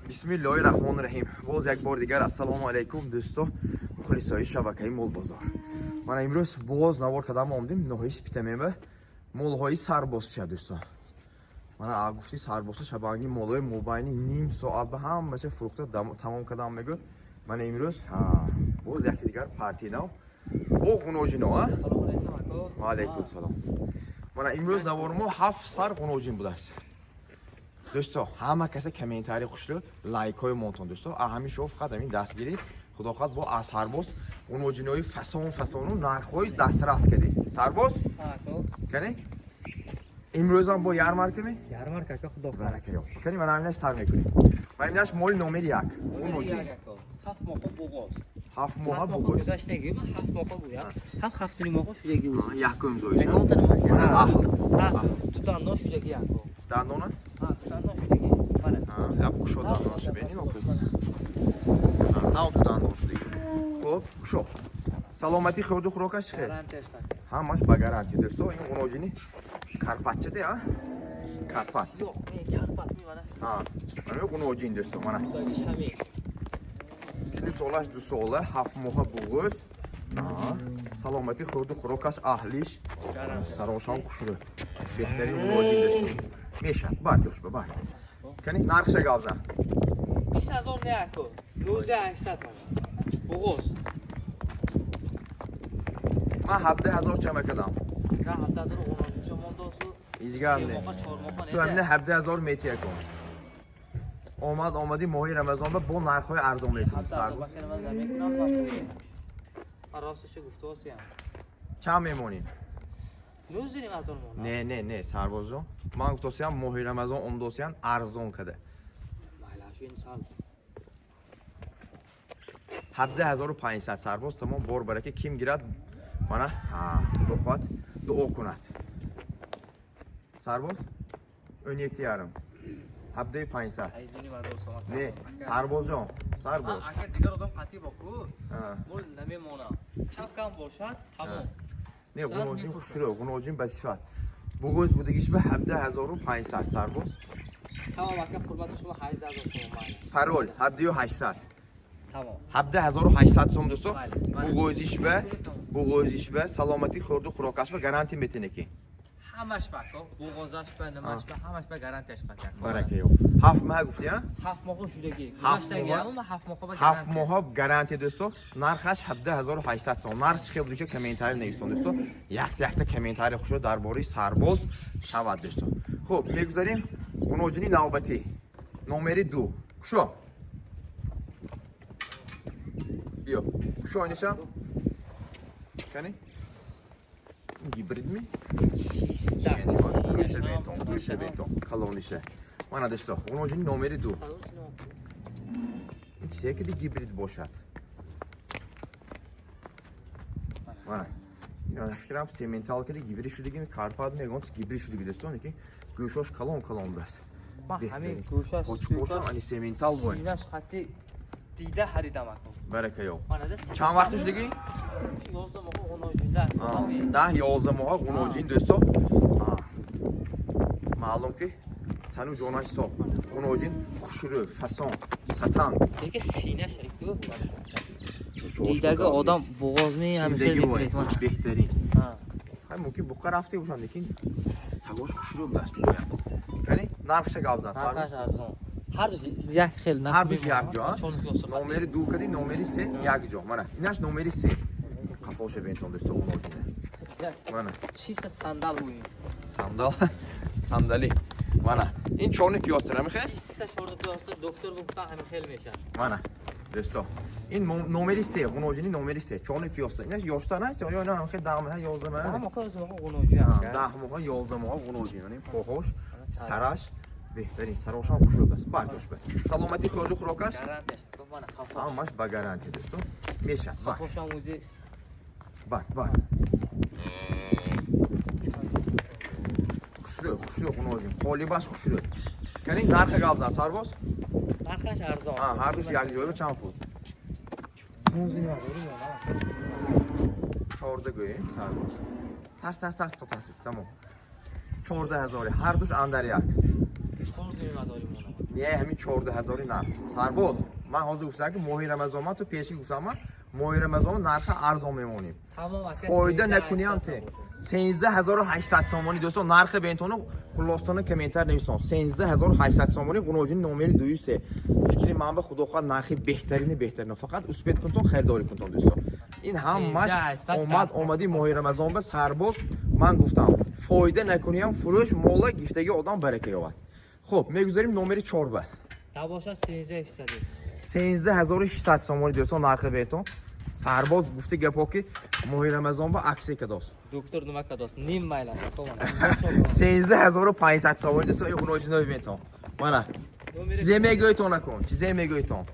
Bismillahirrahmanirrahim. Boz یک بار دیگر السلام علیکم دوستو مخلصای شبکه مول بازار. من امروز باز نوار کردم آمدیم نهایی سپیتمه مول های سرباز شد دوستو. من گفتی سرباز شبانگی مول های موبایلی نیم ساعت به هم مثل فروخته تمام کردم میگه. من امروز باز یک دیگر پارتی نو با خونوجی نو. و علیکم سلام. من امروز نوارمو 7 سر خونوجین بوده است. دوستو همه کسی کامنتاری خوشلو لایک های مونتون دوستو همین شوف فقط همین دستگیری خدا خواهد با از سرباز اون اوجینوی فسون و نرخوی دسترس کردید سرباز کنی امروز هم با یارمارک می یارمارک که خدا برکه یو کنی من همینش سر میکنیم من اینش مول نمره 1 اون اوجین 7 ماه بوغاز 7 ماه بوغاز گذشتگی 7 ماه بویا هم 7 ماه شدگی بود یکم زویش تو دندان شدگی یکم دندون دندان شدگی یا کشو دندونش ببینید خوب نه تو دندون شدگی خب کشو سلامتی خود و خوراکش خیر همش با گارانتی دوستو این اونوجینی کارپاچه ده ها کارپات من اونوجین دوستو من سیلی سولش دو سوله 7 ماه بوغوز سلامتی خود و خوراکش اهلیش سراشان خوشرو بهترین اونوجین دوستو میشد بار جوش ببر کنی نرخش گاوزن 20000 نه کو 19800 بوغاز من 17000 چه میکردم نه 17000 اون شما دوستو ایجگام نه تو همین 17000 میتی کن آمدی ماه رمضان با نرخ‌های ارزان میکنیم سرباز راستش گفته واسیم چند میمونیم نوزینیم ارزان مون نه سرباز جان من گفتم ماه رمضان اون دوستیان ارزان کده مالاش این سال 17500 سرباز تمام بار برکه کیم گیرد منه بخواد دعا کند سرباز اون یکی یارم 17500 نه سرباز جان سرباز اگر دیگر آدم قطعی بکو مول نمیمونه کم باشد تمام نه اونوجین خوشرو اونوجین بسیفت بوگوز بودگیش به 17500 سرباز تمام اگر قربت شما 18000 تومان پرول 17800 تمام 17800 سوم دوستو بوگوزیش به سلامتی خورد و خوراکش به گارانتی میتونه کی همش بکو بوغازش به نماش به همش به گارانتیش بکن برکه یو 7 ماه گفتی ها 7 ماه شدگی 7 ماه گارانتی دوستو نرخش 17800 سوم نرخ چه بود که کامنتاری نویسون دوستو یک تا کامنتاری خوشو درباره سرباز شود دوستو خب میگذاریم اونوجینی نوبتی نمره 2 شو بیا شو اینشم کنی گیبرید می گوشه بیتون کلونیشه من ادشتا اونوجینی نمره 2 این چیزی که دی گیبرید باشد من اینا فکرم سیمنتال که دی گیبری شدگی می کارپاد میگم گیبری شدگی دوستان که گوشش کلون بس همین گوشش ani سیمنتال بود ایناش خطی دیده خریدم برکه یو چند وقتش دیگه 11 ماه اونوجین 10-11 ماه اونوجین دوستو معلوم که تنو جوناش صاف اونوجین خوشرو فسون ستان دیگه سینه شریکو دیگه آدم بوغاز می همیشه بهترین های ممکن بقا رفته باشن لیکن تگاش خوشرو دست جویا کنی نرخش گابزن سر هر یک خیل نه هر دوش یک جا نمره 2 کدی نمره 3 یک جا منه ایناش نمره 3 قفاش بینتون دوستو اونوجینه منه چیز صندل بود صندلی منه این چون پیاستر میخه 24 پیاستر دکتر گفت همین خیلی میشه منه دوستو این نمره 3 اونوجینی نمره 3 چون پیاستر ایناش یاشتا نه یا نه همخه 10 ماه 11 ماه هم کارش اونوجین 10 ماه 11 ماه اونوجین یعنی خوش سرش بهترین سراشان خوش است برجوش به سلامتی خود و خوراکش همش با گارانتی دوستو میشه خوش آموزی بار خوشلو اونوجین خالی باش خوشلو کنی نرخ گابزن سرباز نرخش ارزان هر روز یک جایی به چند پول 14 گوییم سرباز ترس تمام 14000 هر دوش اندر یک نه همین 14000 نرخ سرباز من حاضر گفتم که ماه رمضان من تو پیشی گفتم من ماه رمضان نرخ ارزان میمونیم فایده نکنیم ته 13800 سامانی دوستان نرخ بینتون خلاصتون کامنتر نویسون 13800 سامانی قنوجین نمره 203 فکر من به خدا خواهد نرخ بهترین فقط اسپیت کنتون خریداری کنتون دوستان این همش اومدی ماه رمضان به سرباز من گفتم فایده نکنیم فروش مولا گیفتگی آدم برکه یابد خب میگذاریم نمره 4 به باشه 13800 13600 سامانی دوستان نرخ بهتون سرباز گفته گپا که ماه رمضان با عکسی که داست دکتر نمک داست نیم مایل 13500 سامانی دوستان این اورجینال ببینید وانا چیزی میگویتون نکن چیزی میگویتون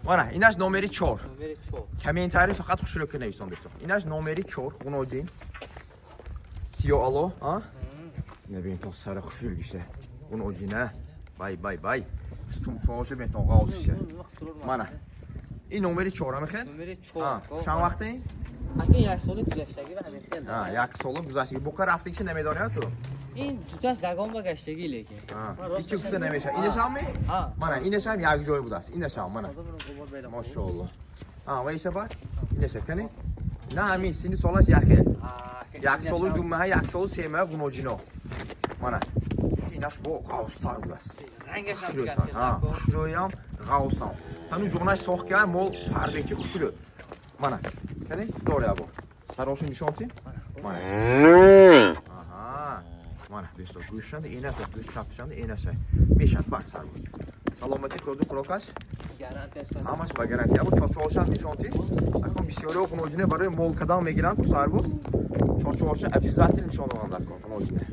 وانا اینش نمره 4 کمین تعریف فقط خوشلو که نویسون دوستان اینش نمره 4 اورجین سیو الو ها نبینید سر خوشلو گیشه اورجینه بای استون چاوش بهتون قاوسشه وانا این نمره 4 میخواد نمره 4 چند وقته این اگه یک سال گذشتگی و همین خیلی یک سال گذشتگی بوقا رفتگیش نمیدانی تو این دوتاش دگان با گشتگی لیکن هیچ گفته نمیشه اینش هم می من اینش هم یک جای بود است اینش هم من ماشاءالله و ایش بار اینش کنی نه همین سینی سالش یخه یک سال دو ماه یک سال سه ماه گنوجینا من اینش با قاوستار بود است رنگش خوشلویم قاوسام تنو جونش ساخت که مال فردی خوشلو من کنی دوره ابو سراشو نشونتی من mana do'stlar go'shtdan enasi go'sht chapishanda enasi meshan par sarboz salomatlik ko'rdi xuloqas همش با گارانتی ابو چاچوش هم نشونتی اكون بسیاری قنوجینه برای مولکدان میگیرن تو سرباز چاچوش ابیزاتی نشون دادن در کار قنوجینه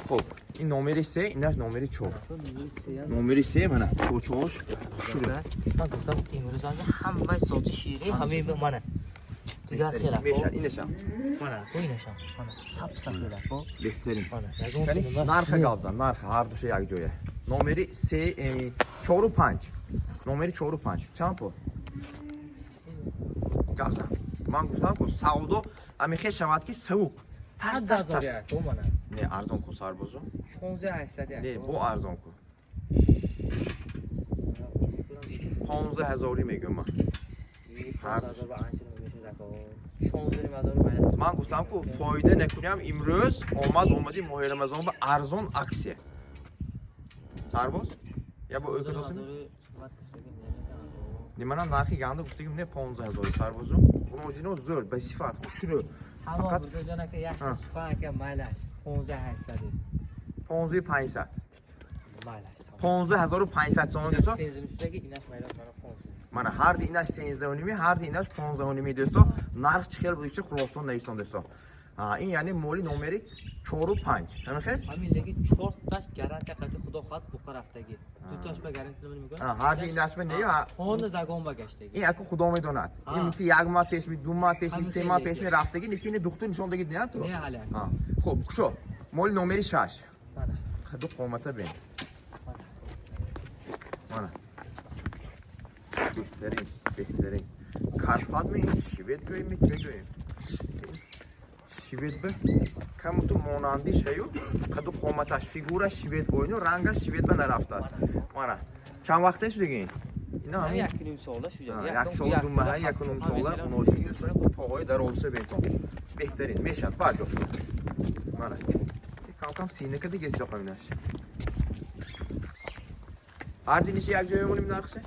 خب این نمره 3 اینش نمره 4 نمره 3 منه چاچوش خوشو من گفتم امروز همه صوت شیری همه به منه دیگه خیلی میشن اینشم منه اینشم منه سب داره خب بهترین منه نرخ گابزن نرخ هر دوش یک جایه نمره 3 4 و 5 نمره 4 و 5 چند پول گابزن من گفتم که سعودو همیشه شود که سوق ترس نه ارزان کن سربازو 16800 نه با ارزان کن 15000 میگم من من گفتم که فایده نکنیم امروز اومدی ماه رمضان به ارزان عکسه سرباز یا با اوکه دوستم منم نرخی گنده گفته که نه 15000 سربازو اون اوجینو زور به صفت خوشرو فقط بزنه که یک سپاه که مالش 15800 15500 مالش 15500 تومان دوستا اینش من هر دی اینش 13 و نیمی هر دی اینش 15 و نیمی دوستا نرخ چخیل بود چه خلاصتون نوشتن دوستا این یعنی مولی نمره 4 و 5 همین همین لگی 4 تاش گارانتی قطع خدا خواهد بوقا رفتگی دو تاش به گارانتی نمیگن هر دی اینش به نه اون زگام با گشتگی این اكو خدا میدوند این میگه یک ماه پیش می دو ماه پیش می سه ماه پیش می رفتگی نکینه دکتر نشون دادید نه تو نه حالا خب شو مولی نمره 6 خدو قومته بین mana بهترین کارپات می شوید گویم می چه گویم شوید به کم تو مانندی شیو خدو قومتش فیگورش شوید بوینو رنگش شوید به نرفته است mana چند وقتش دیگه اینا همین یک نیم ساله شده یک سال دو ماه یک نیم ساله اون اوجین پاهای در اولسه بهتون بهترین میشد بعد گفت mana کم سینه که دیگه استفاده نش هر دینش یک جای میمونیم نرخشه؟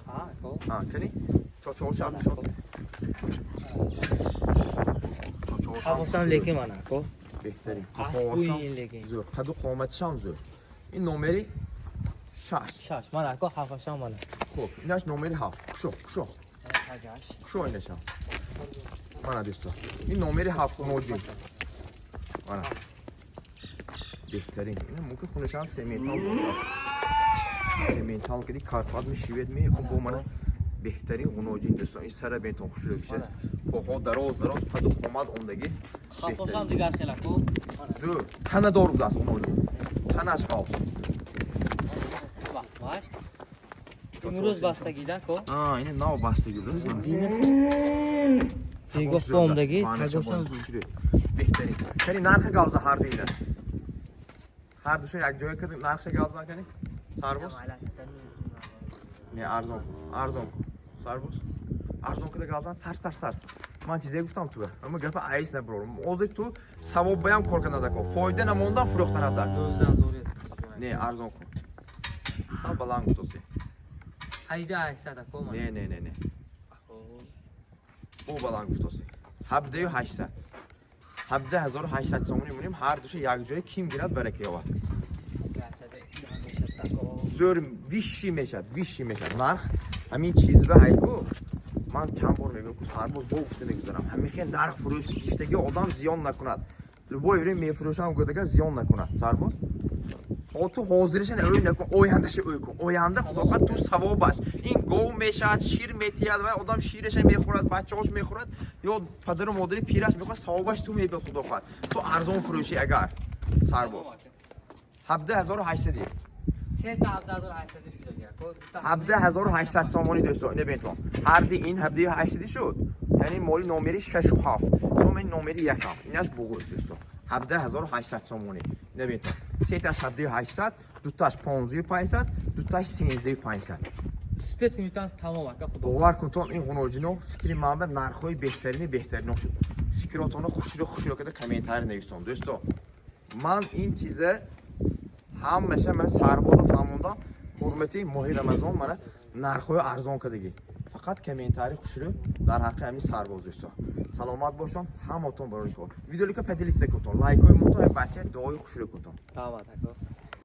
کنی؟ چاچوش هم نشون چاچوش هم لیکی منه خب بهترین قفاش هم زور قد و قامتش هم زور این نمره 6 منه که هفتش هم منه خب اینش نمره 7 شو اینش هم منه دوستا این نمره 7 موجود منه بهترین این ممکن خونش هم سمیتال باشه سمیتال کدی کارپات میشوید می اون با من بهترین اونوجین دوستان این سر بهتون خوش بشه پاها دراز قد و قامت اوندگی خفاشم دیگه خیلی خوب زور تنه دار بود است اونوجین تنش خاص باش امروز بستگیدن کو این ناو بستگی است دیگه گفت اوندگی تگوشم بهترین کنی نرخ گاوزا هر دینه هر دوشو یک جای که نرخش گابزن کنی سرباز نه ارزان کن سرباز ارزان کده گفتم ترس من چیزی گفتم تو اما گپ عیس نبرم اوزی تو ثواب بیام کار کنه دکو فایده نموندن فروختن ندار 12000 نه ارزان کن سال بلند گفتوسی 18800 کم نه او بلند گفتوسی 17800 17800 سومونی مونیم هر دوش یک جای کیم گیرد برکه یابد زور ویشی میشد نرخ همین چیز به هایکو من چند بار میگم که سرباز با گفته میگذارم همین خیلی نرخ فروش گفتگی آدم زیان نکند با ایره میفروشم گفتگی زیان نکند سرباز تو حاضرشن اوی نکن آیندهش اوی کن آینده خداخواد تو ثوابش این گو میشد شیر میتید و آدم شیرش میخورد بچه‌هاش میخورد یا پدر و مادری پیرش میخواد ثوابش تو میبه خداخواد تو ارزان فروشی اگر سرباز 17800 17800 سامانی دوستان اینو ببین هر دی این 17800 شد یعنی مالی نمره 6 و 7 سومن نمره 1 ایناش بغوز دوستان 17800 سامانی اینو ببین سه تاش 17800 دو تاش 15500 دو تاش 13500 سپت میتونن تمام اکا خدا باور کن تو این هنوجینو فکری من به نرخای بهترین شد فکراتونو خوشی که کامنتار نویسون دوستان من این چیزه همشه من سرباز فهموندم حرمتی ماه رمضان من نرخ‌های ارزان کردگی فقط کامنتاری خوش رو در حق همین سرباز دوستا سلامت باشون همتون برای کار ویدیو لیک پدیلیسه کتون لایک های مونتون بچه دعای خوش رو کتون تمام اکا